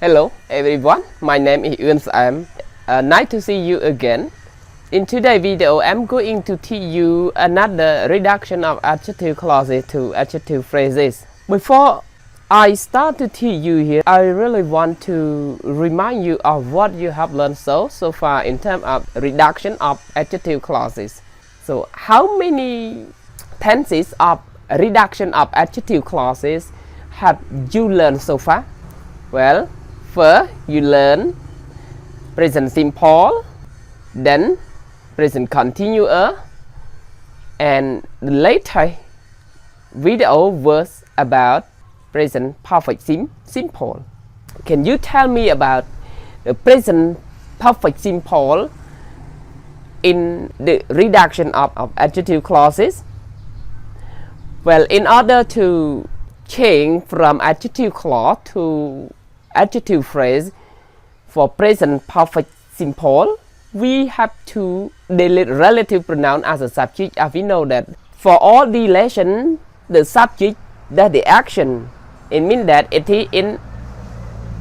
Hello everyone, my name is Sam. Nice to see you again. In today's video, I'm going to teach you another reduction of adjective clauses to adjective phrases. Before I start to teach you here, I really want to remind you of what you have learned so far in terms of reduction of adjective clauses. So how many tenses of reduction of adjective clauses have you learned so far? Well, first you learn present simple, then present continuous, and later video was about present perfect simple. Can you tell me about the present perfect simple in the reduction of adjective clauses? Well, in order to change from adjective clause to adjective phrase for present perfect simple, we have to delete relative pronoun as a subject, as we know that for all the relation the subject that the action, it means that it is in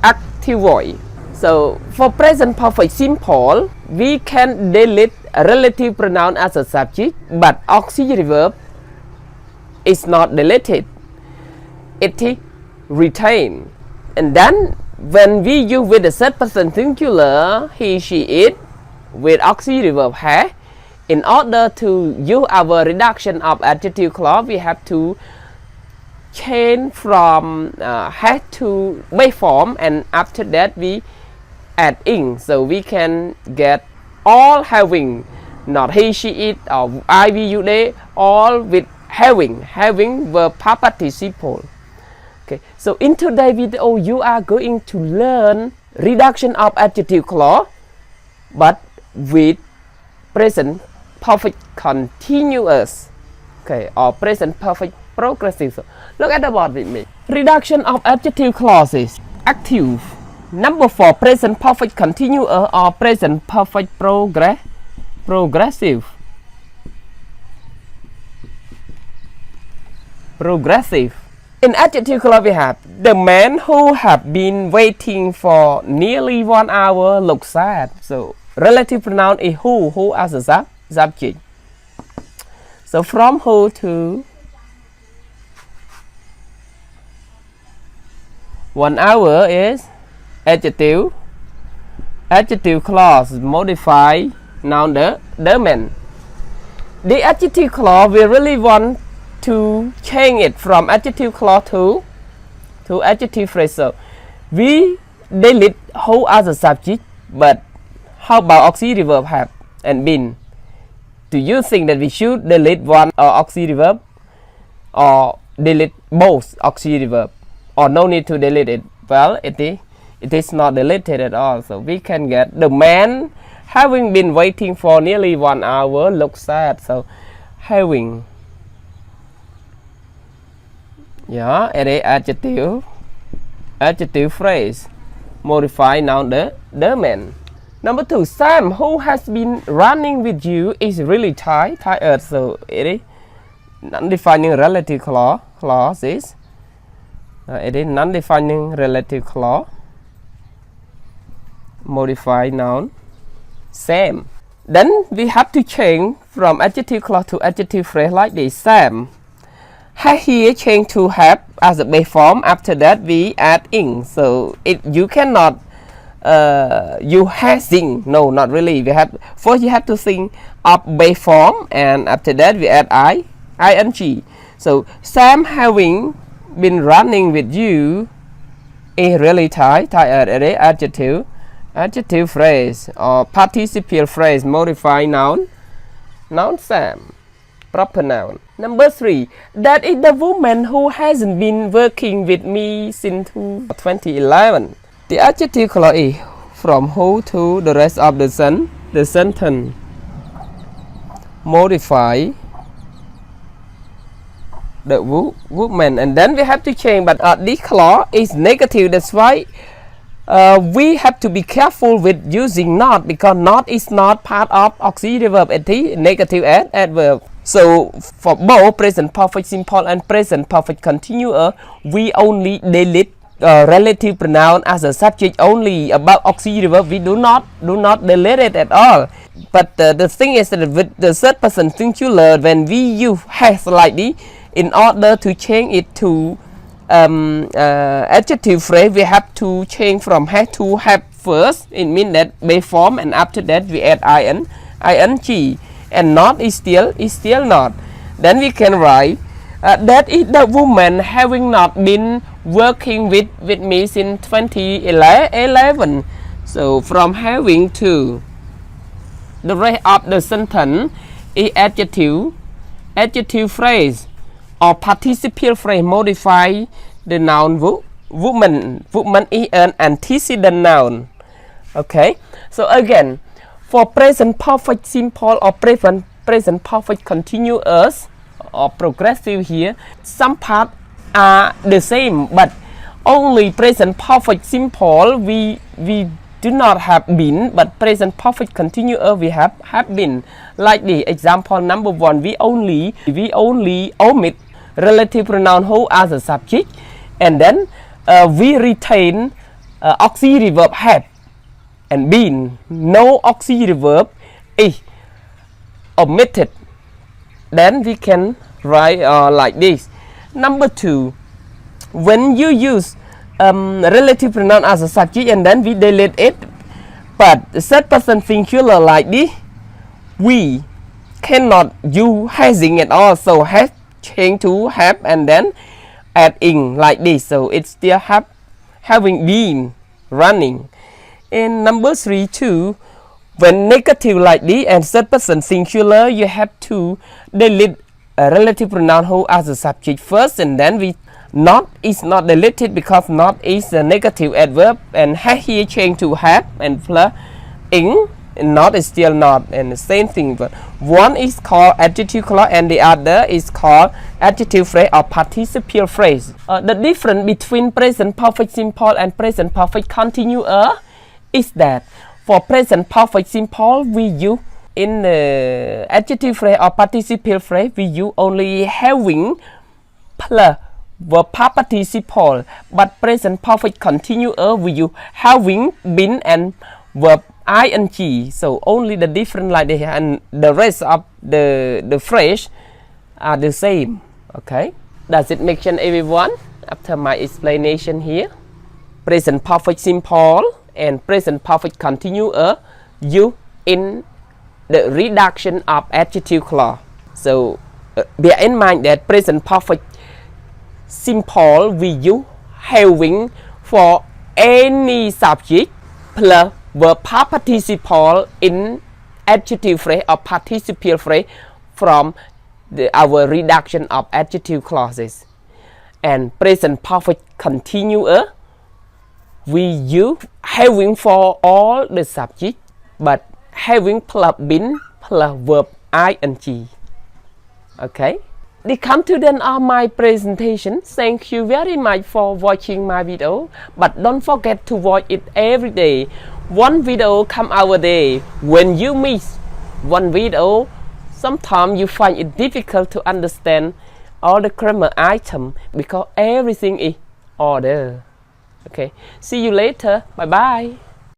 active voice. So for present perfect simple, we can delete a relative pronoun as a subject, but auxiliary verb is not deleted, it is retained. And then when we use with the third person singular he, she, it with auxiliary verb has, in order to use our reduction of adjective clause, we have to change from has to base form, and after that we add ing, so we can get all having, not he, she, it, or I, we, you, they, all with having verb past participle. Okay, so in today's video you are going to learn reduction of adjective clause, but with present perfect continuous, okay, or present perfect progressive. So look at the board with me. Reduction of adjective clauses. Active. Number 4, present perfect continuous or present perfect progressive. In adjective clause we have the man who have been waiting for nearly 1 hour looks sad. So relative pronoun is who as a subject. So from who to 1 hour is adjective clause modify noun the man. The adjective clause we really want to change it from adjective clause to adjective phrase. So we delete who as a subject, but how about auxiliary verb have and been? Do you think that we should delete one auxiliary verb or delete both auxiliary verb, or no need to delete it? Well, it is not deleted at all. So we can get the man having been waiting for nearly 1 hour looks sad. So having, yeah, it is adjective phrase modify noun the man. Number 2, Sam who has been running with you is really tired. So it is non-defining relative clause is it is non-defining relative clause modify noun Sam. Then we have to change from adjective clause to adjective phrase like this. Sam has here changed to have as a base form. After that we add ing. So you cannot you have sing, no, not really. We have first you have to sing up base form, and after that we add ing. So Sam having been running with you is really tired. Adjective phrase or participial phrase modify noun Sam, proper noun. Number 3, that is the woman who hasn't been working with me since 2011. The adjective clause is from who to the rest of the sentence modify the woman, and then we have to change, but this clause is negative. That's why we have to be careful with using not, because not is not part of auxiliary verb. It is negative adverb. So for both present perfect simple and present perfect continuous, we only delete relative pronoun as a subject only. About auxiliary verb, we do not delete it at all. But the thing is that with the third person singular, when we use has like this, in order to change it to adjective phrase, we have to change from has to have first. It means that base form, and after that we add ing, and not is still not. Then we can write that is the woman having not been working with me since 2011. So from having to the rest of the sentence is adjective phrase or participial phrase modify the noun woman is an antecedent noun. Okay, so again, for present perfect simple or present perfect continuous or progressive here, some parts are the same, but only present perfect simple we do not have been, but present perfect continuous we have been. Like the example number 1, we only omit relative pronoun who as a subject, and then we retain auxiliary verb have and been. No auxiliary verb is omitted. Then we can write like this. Number 2, when you use relative pronoun as a subject and then we delete it, but the third person singular like this, we cannot use hasing at all, so has change to have and then add in like this, so it's still having been running. And number 3 too, when negative like this and third person singular, you have to delete a relative pronoun who as a subject first, and then we not is not deleted because not is a negative adverb, and has here change to have and plus in, and not is still not, and the same thing, but one is called adjective clause and the other is called adjective phrase or participial phrase. The difference between present perfect simple and present perfect continuous is that for present perfect simple we use in the adjective phrase or participial phrase we use only having plus verb past participle, but present perfect continuous we use having been and verb ing. So only the difference like this, and the rest of the phrase are the same. Okay, does it make sense, everyone? After my explanation here, present perfect simple and present perfect continuous you in the reduction of adjective clause. So bear in mind that present perfect simple we use having for any subject plus verb past participle in adjective phrase or participial phrase from our reduction of adjective clauses. And present perfect continuous we use having for all the subject, but having plus been plus verb ing. Okay, this comes to the end of my presentation. Thank you very much for watching my video, but don't forget to watch it every day. One video come our day. When you miss one video, sometimes you find it difficult to understand all the grammar item because everything is order. Okay, see you later. Bye bye.